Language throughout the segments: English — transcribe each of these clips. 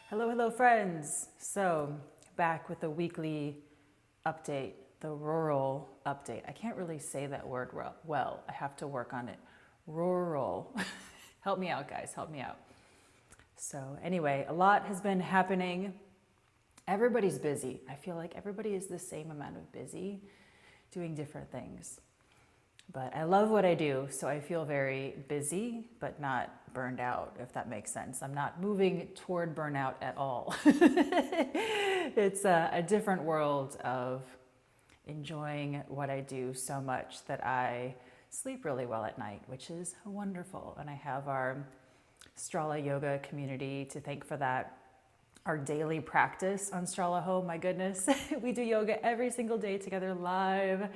Hello, hello, friends. So, back with the weekly update, the rural update. I can't really say that word well. I have to work on it. Rural. Help me out, guys. Help me out. So, anyway, a lot has been happening. Everybody's busy. I feel like everybody is the same amount of busy doing different things. But I love what I do, so I feel very busy, but not burned out, if that makes sense. I'm not moving toward burnout at all. It's a different world of enjoying what I do so much that I sleep really well at night, which is wonderful. And I have our Strala Yoga community to thank for that. Our daily practice on Strala Home, my goodness. We do yoga every single day together live.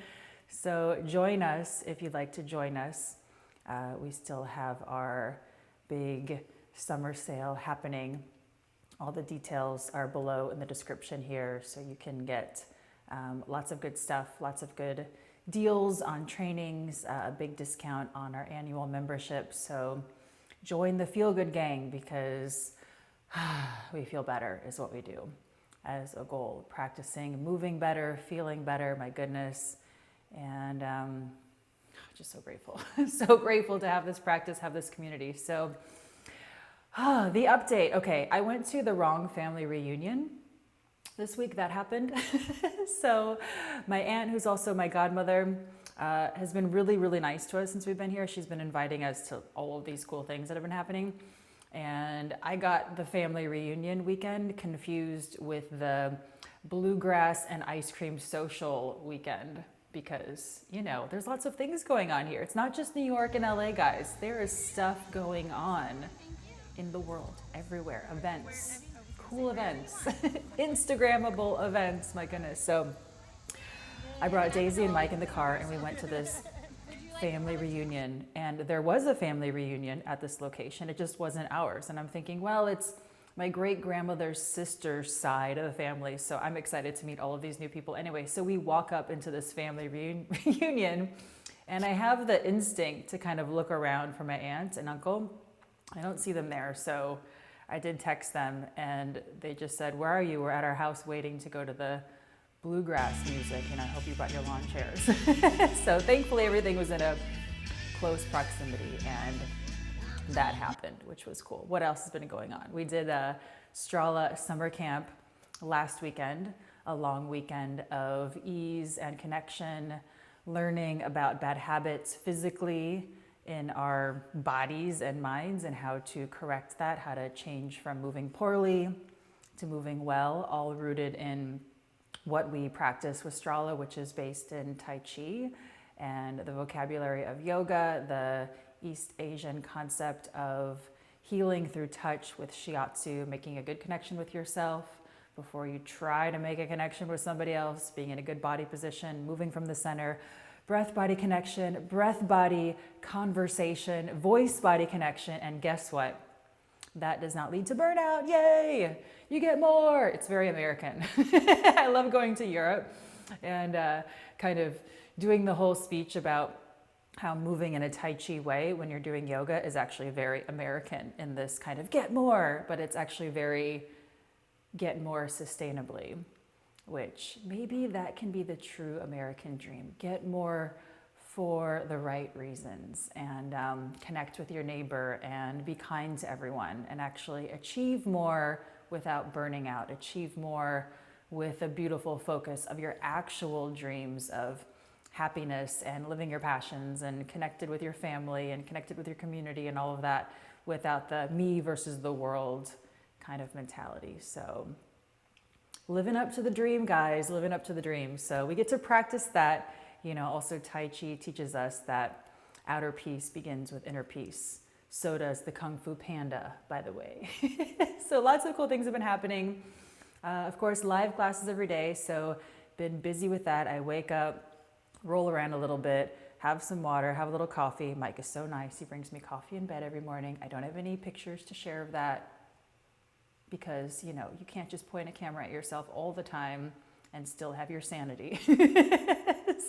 So join us if you'd like to join us. We still have our big summer sale happening. All the details are below in the description here, so you can get lots of good stuff, lots of good deals on trainings, a big discount on our annual membership. So join the Feel Good Gang because we feel better is what we do as a goal. Practicing, moving better, feeling better, my goodness. And just so grateful. So grateful to have this practice, have this community. So the update. Okay, I went to the wrong family reunion this week. That happened. So my aunt, who's also my godmother, has been really, really nice to us since we've been here. She's been inviting us to all of these cool things that have been happening. And I got the family reunion weekend confused with the bluegrass and ice cream social weekend. Because, you know, there's lots of things going on here. It's not just New York and LA, guys. There is stuff going on in the world, everywhere. Events, cool events, Instagrammable events, my goodness. So I brought Daisy and Mike in the car and we went to this family reunion. And there was a family reunion at this location. It just wasn't ours. And I'm thinking, well, it's my great-grandmother's sister's side of the family, so I'm excited to meet all of these new people. Anyway, so we walk up into this family reunion, and I have the instinct to kind of look around for my aunt and uncle. I don't see them there, so I did text them, and they just said, "Where are you? We're at our house waiting to go to the bluegrass music, and I hope you brought your lawn chairs." So thankfully, everything was in a close proximity, and that happened, which was cool. What else has been going on? We did a Strala summer camp last weekend, a long weekend of ease and connection, learning about bad habits physically in our bodies and minds and how to correct that, how to change from moving poorly to moving well, all rooted in what we practice with Strala, which is based in Tai Chi and the vocabulary of yoga, the East Asian concept of healing through touch with shiatsu, making a good connection with yourself before you try to make a connection with somebody else, being in a good body position, moving from the center, breath-body connection, breath-body conversation, voice-body connection, and guess what? That does not lead to burnout. Yay! You get more. It's very American. I love going to Europe and kind of doing the whole speech about how moving in a Tai Chi way when you're doing yoga is actually very American in this kind of get more, but it's actually very get more sustainably, which maybe that can be the true American dream. Get more for the right reasons and connect with your neighbor and be kind to everyone and actually achieve more without burning out, achieve more with a beautiful focus of your actual dreams of happiness and living your passions and connected with your family and connected with your community and all of that without the me versus the world kind of mentality. So living up to the dream, guys, living up to the dream. So we get to practice that. You know, also Tai Chi teaches us that outer peace begins with inner peace. So does the Kung Fu Panda, by the way. So lots of cool things have been happening. Of course, live classes every day. So been busy with that. I wake up, roll around a little bit, have some water, have a little coffee. Mike is so nice. He brings me coffee in bed every morning. I don't have any pictures to share of that because, you know, you can't just point a camera at yourself all the time and still have your sanity.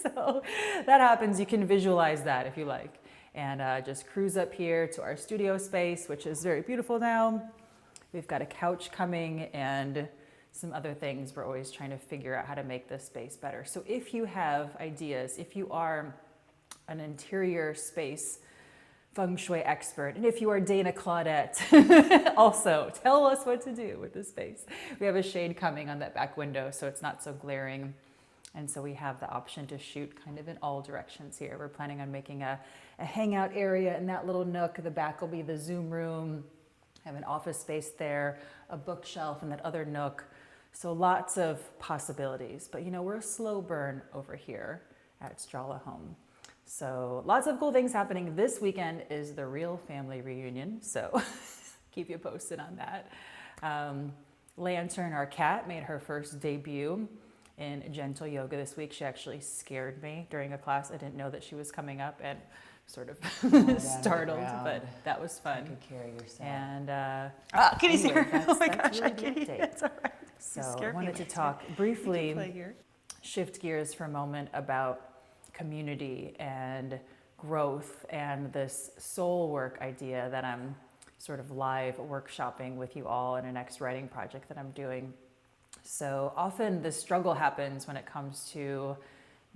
So that happens. You can visualize that if you like. And just cruise up here to our studio space, which is very beautiful now. we've got a couch coming and some other things. We're always trying to figure out how to make this space better. So if you have ideas, if you are an interior space feng shui expert, and if you are Dana Claudette, also tell us what to do with the space. We have a shade coming on that back window so it's not so glaring. And so we have the option to shoot kind of in all directions here. We're planning on making a hangout area in that little nook. The back will be the Zoom room. Have an office space there, a bookshelf in that other nook. So lots of possibilities. But we're a slow burn over here at Strala Home. So lots of cool things happening. This weekend is the real family reunion. So keep you posted on that. Lantern, our cat, made her first debut in gentle yoga this week. She actually scared me during a class. I didn't know that she was coming up and sort of startled, but that was fun. You could carry yourself. And Kitty's anyway, here. Oh my gosh, really Kitty. the update. It's all right. So I wanted to talk briefly, shift gears for a moment about community and growth and this soul work idea that I'm sort of live workshopping with you all in a next writing project that I'm doing. So often the struggle happens when it comes to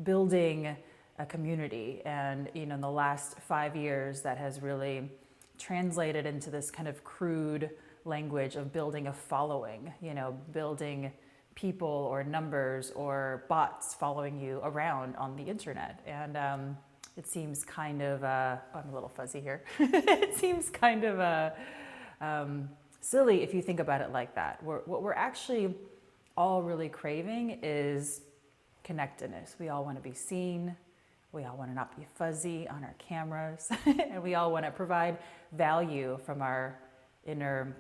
building a community, and in the last 5 years that has really translated into this kind of crude language of building a following, building people or numbers or bots following you around on the internet. And it seems kind of, I'm a little fuzzy here. It seems kind of silly if you think about it like that. What we're actually all really craving is connectedness. We all want to be seen. We all want to not be fuzzy on our cameras. And we all want to provide value from our inner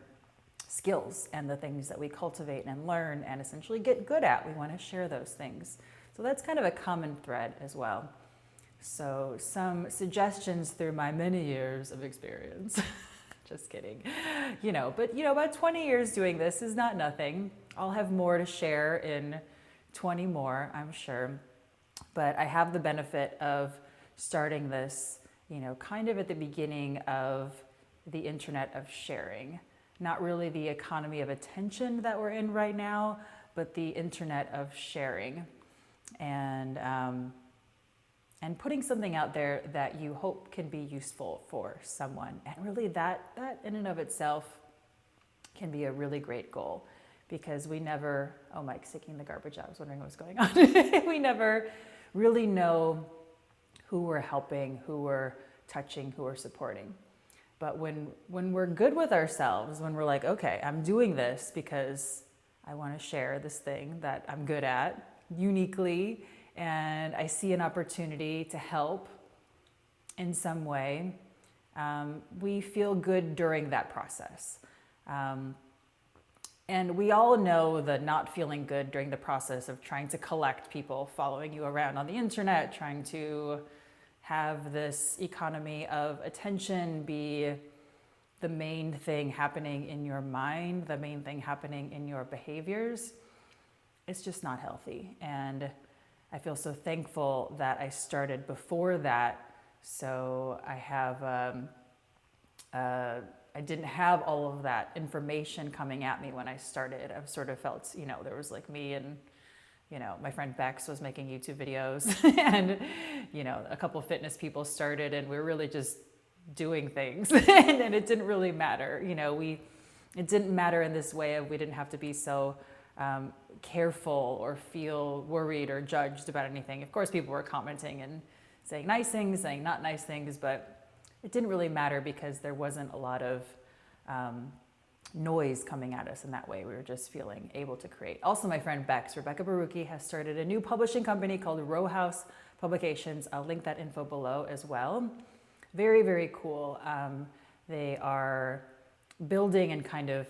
skills and the things that we cultivate and learn and essentially get good at. We want to share those things. So that's kind of a common thread as well. So some suggestions through my many years of experience. Just kidding. But about 20 years doing this is not nothing. I'll have more to share in 20 more, I'm sure. But I have the benefit of starting this, kind of at the beginning of the internet of sharing. Not really the economy of attention that we're in right now, but the internet of sharing and putting something out there that you hope can be useful for someone. And really that in and of itself can be a really great goal, because we never, oh, Mike's taking the garbage out. I was wondering what was going on. We never really know who we're helping, who we're touching, who we're supporting. But when we're good with ourselves, when we're like, okay, I'm doing this because I want to share this thing that I'm good at uniquely, and I see an opportunity to help in some way, we feel good during that process. And we all know the not feeling good during the process of trying to collect people following you around on the internet, trying to have this economy of attention be the main thing happening in your mind, the main thing happening in your behaviors. It's just not healthy. And I feel so thankful that I started before that. So I have, I didn't have all of that information coming at me when I started. I sort of felt, there was like me and, my friend Bex was making YouTube videos and, a couple of fitness people started, and we were really just doing things and it didn't really matter. It didn't matter in this way of we didn't have to be so careful or feel worried or judged about anything. Of course, people were commenting and saying nice things, saying not nice things, but it didn't really matter because there wasn't a lot of noise coming at us in that way. We were just feeling able to create. Also, my friend Bex, Rebecca Barucki, has started a new publishing company called Row House Publications. I'll link that info below as well. Very, very cool. They are building and kind of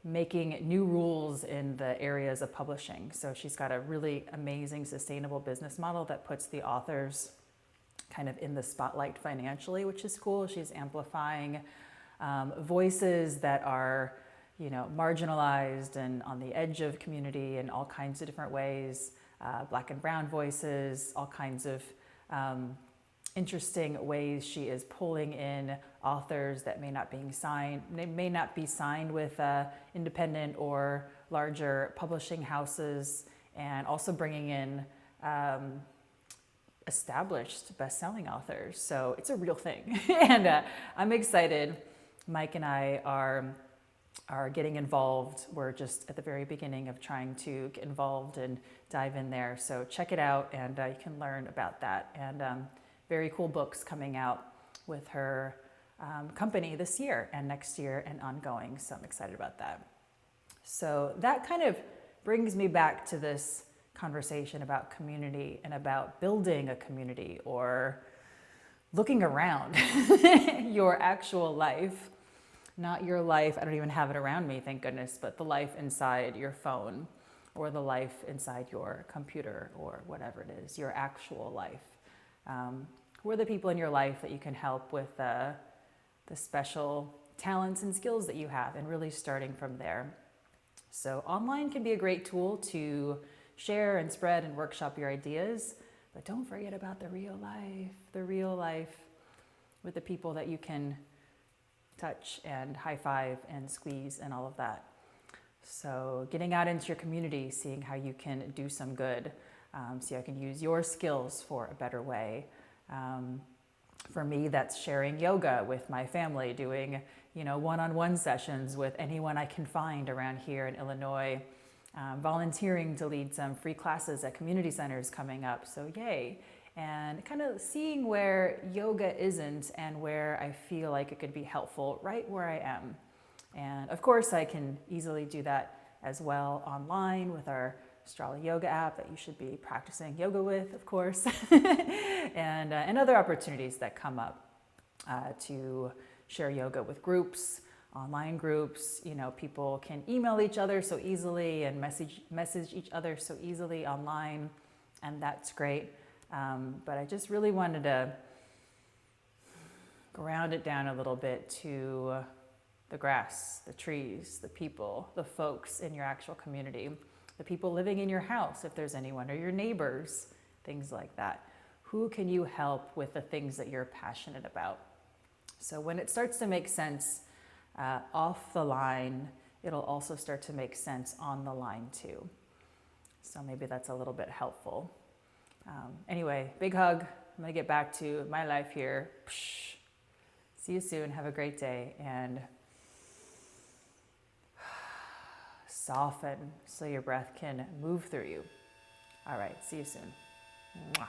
making new rules in the areas of publishing. So she's got a really amazing sustainable business model that puts the authors kind of in the spotlight financially, which is cool. She's amplifying voices that are, marginalized and on the edge of community in all kinds of different ways, Black and brown voices, all kinds of interesting ways she is pulling in authors that may not be signed with independent or larger publishing houses, and also bringing in established best-selling authors. So it's a real thing. And I'm excited. Mike and I are getting involved. We're just at the very beginning of trying to get involved and dive in there. So check it out, and you can learn about that. And very cool books coming out with her company this year and next year and ongoing. So I'm excited about that. So that kind of brings me back to this conversation about community and about building a community, or looking around your actual life, not your life. I don't even have it around me, thank goodness, but the life inside your phone, or the life inside your computer, or whatever it is, your actual life. Who are the people in your life that you can help with the special talents and skills that you have, and really starting from there. So online can be a great tool to share and spread and workshop your ideas, but don't forget about the real life with the people that you can touch and high five and squeeze and all of that. So getting out into your community, seeing how you can do some good, see how you can use your skills for a better way. For me, that's sharing yoga with my family, doing, one-on-one sessions with anyone I can find around here in Illinois, volunteering to lead some free classes at community centers coming up. So yay. And kind of seeing where yoga isn't and where I feel like it could be helpful right where I am. And of course, I can easily do that as well online with our Strala Yoga app that you should be practicing yoga with, of course, and other opportunities that come up to share yoga with groups, online groups. People can email each other so easily and message each other so easily online, and that's great. But I just really wanted to ground it down a little bit to the grass, the trees, the people, the folks in your actual community, the people living in your house, if there's anyone, or your neighbors, things like that. Who can you help with the things that you're passionate about? So when it starts to make sense off the line, it'll also start to make sense on the line too. So maybe that's a little bit helpful. Anyway, big hug. I'm gonna get back to my life here. See you soon. Have a great day, and soften so your breath can move through you. All right, see you soon. Mwah.